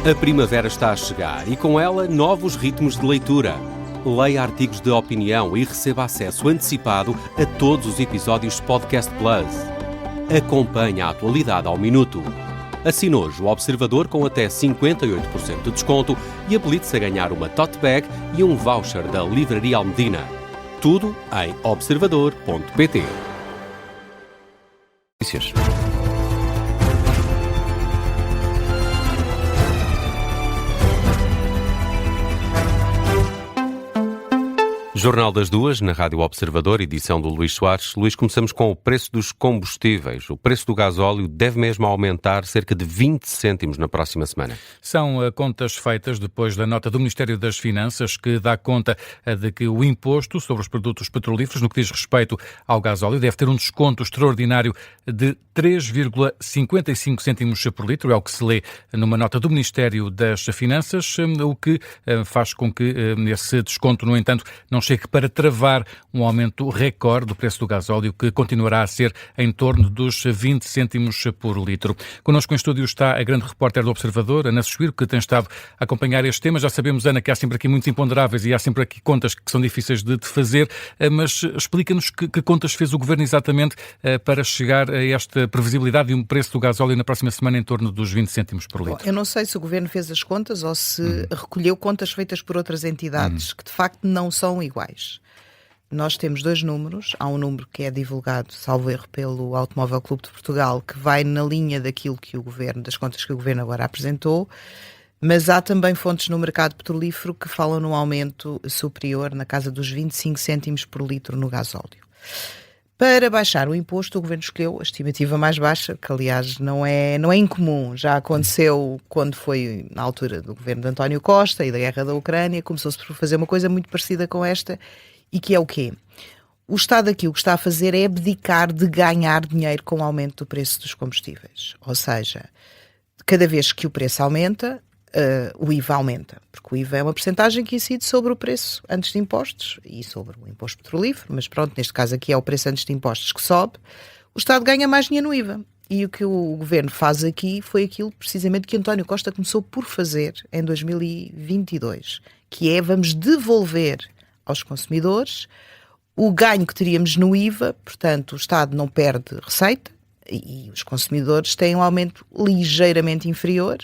A primavera está a chegar e com ela novos ritmos de leitura. Leia artigos de opinião e receba acesso antecipado a todos os episódios de Podcast Plus. Acompanhe a atualidade ao minuto. Assine hoje o Observador com até 58% de desconto e habilite-se a ganhar uma tote bag e um voucher da Livraria Almedina. Tudo em observador.pt. Jornal das Duas, na Rádio Observador, edição do Luís Soares. Luís, começamos com o preço dos combustíveis. O preço do gasóleo deve mesmo aumentar cerca de 20 cêntimos na próxima semana. São contas feitas depois da nota do Ministério das Finanças, que dá conta de que o imposto sobre os produtos petrolíferos, no que diz respeito ao gasóleo, deve ter um desconto extraordinário de 3,55 cêntimos por litro, é o que se lê numa nota do Ministério das Finanças, o que faz com que esse desconto, no entanto, não chegue para travar um aumento recorde do preço do gasóleo, que continuará a ser em torno dos 20 cêntimos por litro. Connosco em estúdio está a grande repórter do Observador, Ana Suíro, que tem estado a acompanhar este tema. Já sabemos, Ana, que há sempre aqui muitos imponderáveis e há sempre aqui contas que são difíceis de fazer, mas explica-nos que contas fez o Governo exatamente para chegar a esta previsibilidade de um preço do gasóleo na próxima semana em torno dos 20 cêntimos por litro. Bom, eu não sei se o Governo fez as contas ou se recolheu contas feitas por outras entidades que de facto não são iguais. Nós temos dois números. Há um número que é divulgado, salvo erro, pelo Automóvel Clube de Portugal, que vai na linha daquilo que o Governo, das contas que o Governo agora apresentou, mas há também fontes no mercado petrolífero que falam num aumento superior na casa dos 25 cêntimos por litro no gasóleo. Para baixar o imposto, o Governo escolheu a estimativa mais baixa, que aliás não é incomum. Já aconteceu quando foi na altura do Governo de António Costa e da guerra da Ucrânia, começou-se por fazer uma coisa muito parecida com esta, e que é o quê? O Estado aqui o que está a fazer é abdicar de ganhar dinheiro com o aumento do preço dos combustíveis. Ou seja, cada vez que o preço aumenta, o IVA aumenta, porque o IVA é uma percentagem que incide sobre o preço antes de impostos e sobre o imposto petrolífero, mas pronto, neste caso aqui é o preço antes de impostos que sobe, o Estado ganha mais dinheiro no IVA. E o que o Governo faz aqui foi aquilo precisamente que António Costa começou por fazer em 2022, que é vamos devolver aos consumidores o ganho que teríamos no IVA, portanto o Estado não perde receita e os consumidores têm um aumento ligeiramente inferior,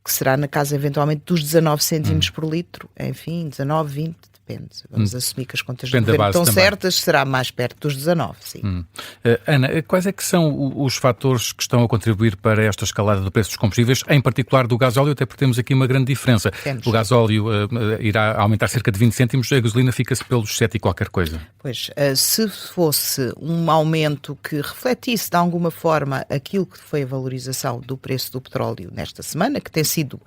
que será na casa eventualmente dos 19 cêntimos por litro, enfim, 19, 20, depende. Vamos assumir que as contas do Governo estão certas, será mais perto dos 19, sim. Ana, quais é que são os fatores que estão a contribuir para esta escalada do preço dos combustíveis, em particular do gasóleo, até porque temos aqui uma grande diferença. O gasóleo irá aumentar cerca de 20 cêntimos, a gasolina fica-se pelos 7 e qualquer coisa. Pois, se fosse um aumento que refletisse de alguma forma aquilo que foi a valorização do preço do petróleo nesta semana, que tem sido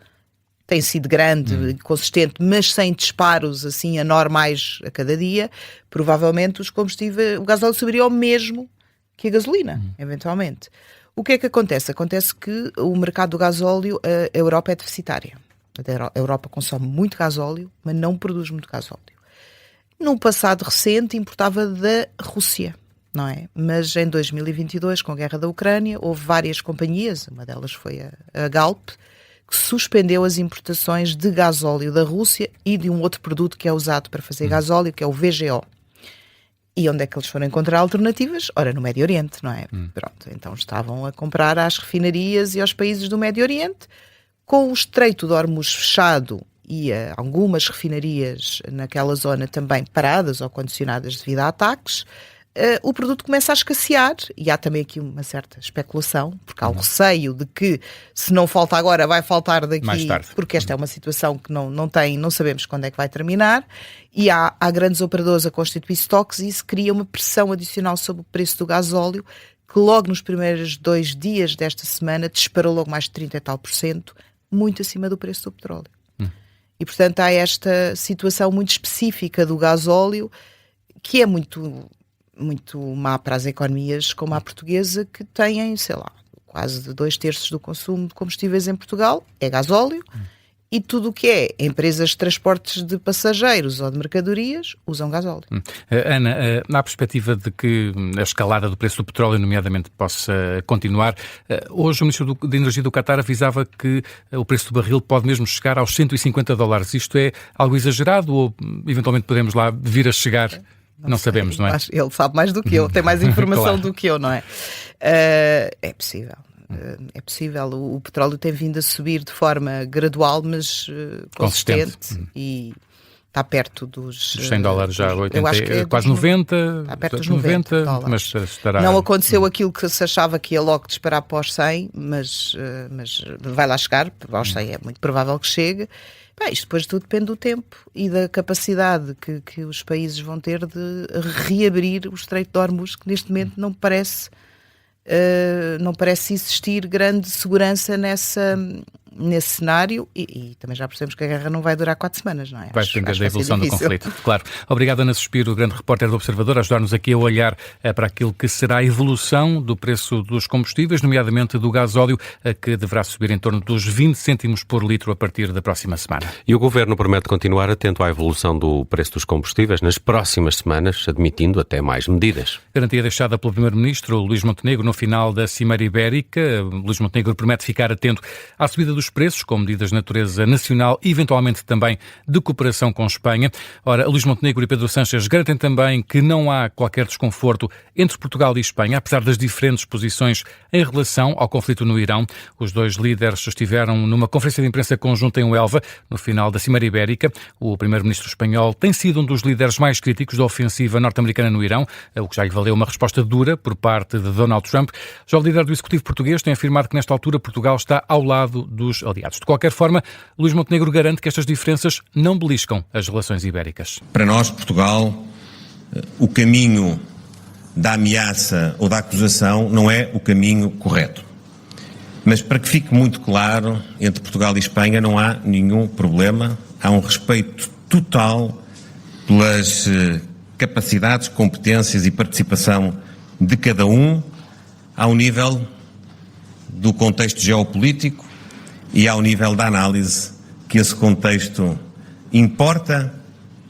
grande, consistente, mas sem disparos assim anormais a cada dia, provavelmente o gasóleo subiria ao mesmo que a gasolina, eventualmente. O que é que acontece? Acontece que o mercado do gasóleo, a Europa é deficitária. A Europa consome muito gasóleo, mas não produz muito gasóleo. No passado recente importava da Rússia, não é? Mas em 2022, com a guerra da Ucrânia, houve várias companhias, uma delas foi a Galp, que suspendeu as importações de gasóleo da Rússia e de um outro produto que é usado para fazer gasóleo, que é o VGO. E onde é que eles foram encontrar alternativas? Ora, no Médio Oriente, não é? Pronto, então estavam a comprar às refinarias e aos países do Médio Oriente, com o Estreito de Hormuz fechado e algumas refinarias naquela zona também paradas ou condicionadas devido a ataques. O produto começa a escassear e há também aqui uma certa especulação, porque há o receio de que se não falta agora vai faltar daqui, mais tarde. Porque esta é uma situação que não sabemos quando é que vai terminar, e há grandes operadores a constituir estoques e isso cria uma pressão adicional sobre o preço do gasóleo, que logo nos primeiros 2 dias desta semana disparou logo mais de 30 e tal %, muito acima do preço do petróleo. E portanto há esta situação muito específica do gasóleo, que é muito má para as economias como a portuguesa, que têm, sei lá, quase 2/3 do consumo de combustíveis em Portugal é gasóleo, e tudo o que é empresas de transportes de passageiros ou de mercadorias usam gasóleo. Ana, há perspectiva de que a escalada do preço do petróleo, nomeadamente, possa continuar. Hoje o Ministro da Energia do Qatar avisava que o preço do barril pode mesmo chegar aos $150. Isto é algo exagerado ou eventualmente podemos lá vir a chegar? Não sabemos, não é? Ele sabe mais do que eu, tem mais informação Claro. do que eu, não é? É possível. É possível. O petróleo tem vindo a subir de forma gradual, mas consistente. E está perto dos $100 já, 80, eu acho que é quase 90, está perto dos 90 dólares. mas estará... Não aconteceu aquilo que se achava que ia logo disparar após 100, mas vai lá chegar, aos 100 é muito provável que chegue. Isto depois tudo depende do tempo e da capacidade que os países vão ter de reabrir o Estreito de Hormuz, que neste momento não parece existir grande segurança nesse cenário e também já percebemos que a guerra não vai durar 4 semanas, não é? Vai depender da evolução do conflito, claro. Obrigado, Ana Suspiro, grande repórter do Observador, a ajudar-nos aqui a olhar para aquilo que será a evolução do preço dos combustíveis, nomeadamente do gasóleo, que deverá subir em torno dos 20 cêntimos por litro a partir da próxima semana. E o Governo promete continuar atento à evolução do preço dos combustíveis nas próximas semanas, admitindo até mais medidas. Garantia deixada pelo Primeiro-Ministro Luís Montenegro no final da Cimeira Ibérica. Luís Montenegro promete ficar atento à subida dos preços, com medidas de natureza nacional e eventualmente também de cooperação com Espanha. Ora, Luís Montenegro e Pedro Sánchez garantem também que não há qualquer desconforto entre Portugal e Espanha, apesar das diferentes posições em relação ao conflito no Irão. Os dois líderes estiveram numa conferência de imprensa conjunta em Huelva, no final da Cimeira Ibérica. O primeiro-ministro espanhol tem sido um dos líderes mais críticos da ofensiva norte-americana no Irão, o que já lhe valeu uma resposta dura por parte de Donald Trump. Já o líder do executivo português tem afirmado que nesta altura Portugal está ao lado dos aliados. De qualquer forma, Luís Montenegro garante que estas diferenças não beliscam as relações ibéricas. Para nós, Portugal, o caminho da ameaça ou da acusação não é o caminho correto. Mas para que fique muito claro, entre Portugal e Espanha não há nenhum problema, há um respeito total pelas capacidades, competências e participação de cada um, ao nível do contexto geopolítico e ao nível da análise que esse contexto importa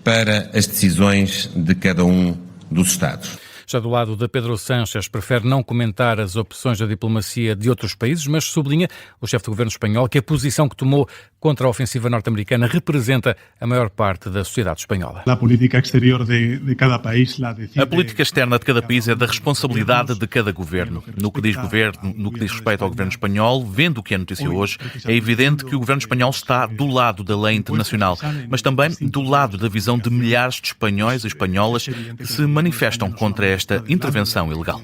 para as decisões de cada um dos Estados. Já do lado de Pedro Sánchez, prefere não comentar as opções da diplomacia de outros países, mas sublinha o chefe do governo espanhol que a posição que tomou contra a ofensiva norte-americana representa a maior parte da sociedade espanhola. A política exterior de cada país A política externa de cada país é da responsabilidade de cada governo. No que diz respeito ao governo espanhol, vendo o que é notícia hoje, é evidente que o governo espanhol está do lado da lei internacional, mas também do lado da visão de milhares de espanhóis e espanholas que se manifestam contra esta intervenção ilegal.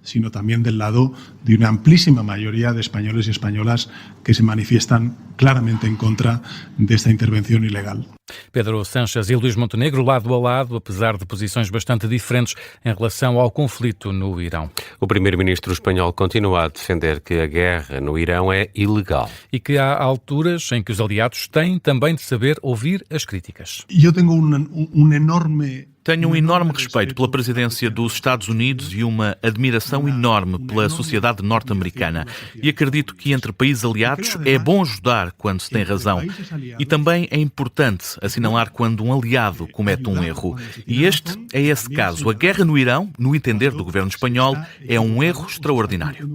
Sino também do lado de uma amplíssima maioria de espanhóis e espanholas que se manifestam claramente em contra desta intervenção ilegal. Pedro Sánchez e Luís Montenegro, lado a lado, apesar de posições bastante diferentes em relação ao conflito no Irão. O primeiro-ministro espanhol continua a defender que a guerra no Irão é ilegal. E que há alturas em que os aliados têm também de saber ouvir as críticas. Tenho um enorme respeito pela presidência dos Estados Unidos e uma admiração enorme pela sociedade norte-americana. E acredito que entre países aliados é bom ajudar quando se tem razão. E também é importante assinalar quando um aliado comete um erro. E este é esse caso. A guerra no Irão, no entender do governo espanhol, é um erro extraordinário.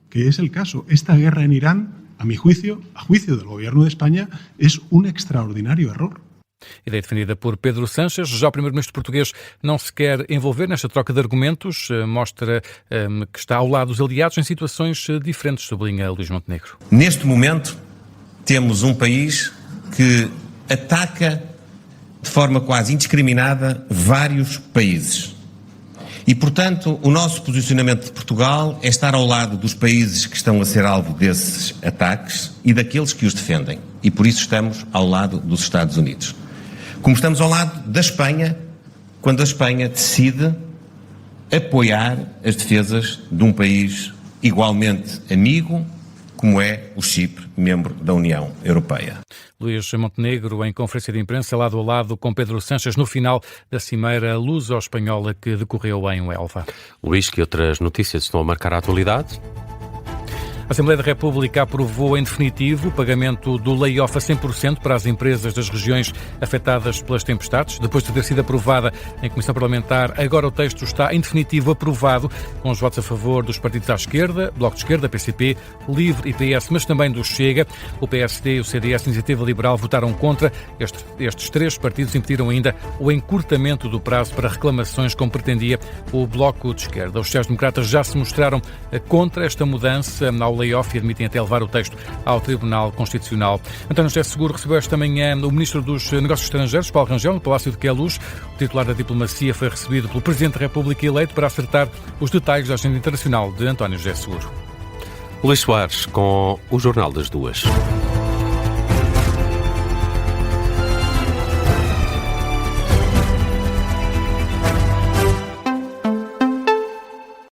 Que é o caso. Esta guerra em Irão, a mi juicio, a juicio do governo de Espanha, é um extraordinário erro. Ideia defendida por Pedro Sánchez. Já o primeiro-ministro português não se quer envolver nesta troca de argumentos, mostra que está ao lado dos aliados em situações diferentes, sublinha Luís Montenegro. Neste momento, temos um país que ataca de forma quase indiscriminada vários países. E, portanto, o nosso posicionamento de Portugal é estar ao lado dos países que estão a ser alvo desses ataques e daqueles que os defendem. E por isso estamos ao lado dos Estados Unidos. Como estamos ao lado da Espanha, quando a Espanha decide apoiar as defesas de um país igualmente amigo, como é o Chipre, membro da União Europeia. Luís Montenegro, em conferência de imprensa, lado a lado com Pedro Sánchez, no final da cimeira luso-espanhola que decorreu em Huelva. Luís, que outras notícias estão a marcar a atualidade? A Assembleia da República aprovou em definitivo o pagamento do layoff a 100% para as empresas das regiões afetadas pelas tempestades. Depois de ter sido aprovada em Comissão Parlamentar, agora o texto está em definitivo aprovado, com os votos a favor dos partidos à esquerda, Bloco de Esquerda, PCP, LIVRE e PS, mas também do Chega. O PSD, o CDS e a Iniciativa Liberal votaram contra. Estes três partidos impediram ainda o encurtamento do prazo para reclamações, como pretendia o Bloco de Esquerda. Os sociais-democratas já se mostraram contra esta mudança ao layoff e admitem até levar o texto ao Tribunal Constitucional. António José Seguro recebeu esta manhã o Ministro dos Negócios Estrangeiros, Paulo Rangel, no Palácio de Queluz. O titular da diplomacia foi recebido pelo Presidente da República eleito para acertar os detalhes da agenda internacional de António José Seguro. Luís Soares com o Jornal das Duas.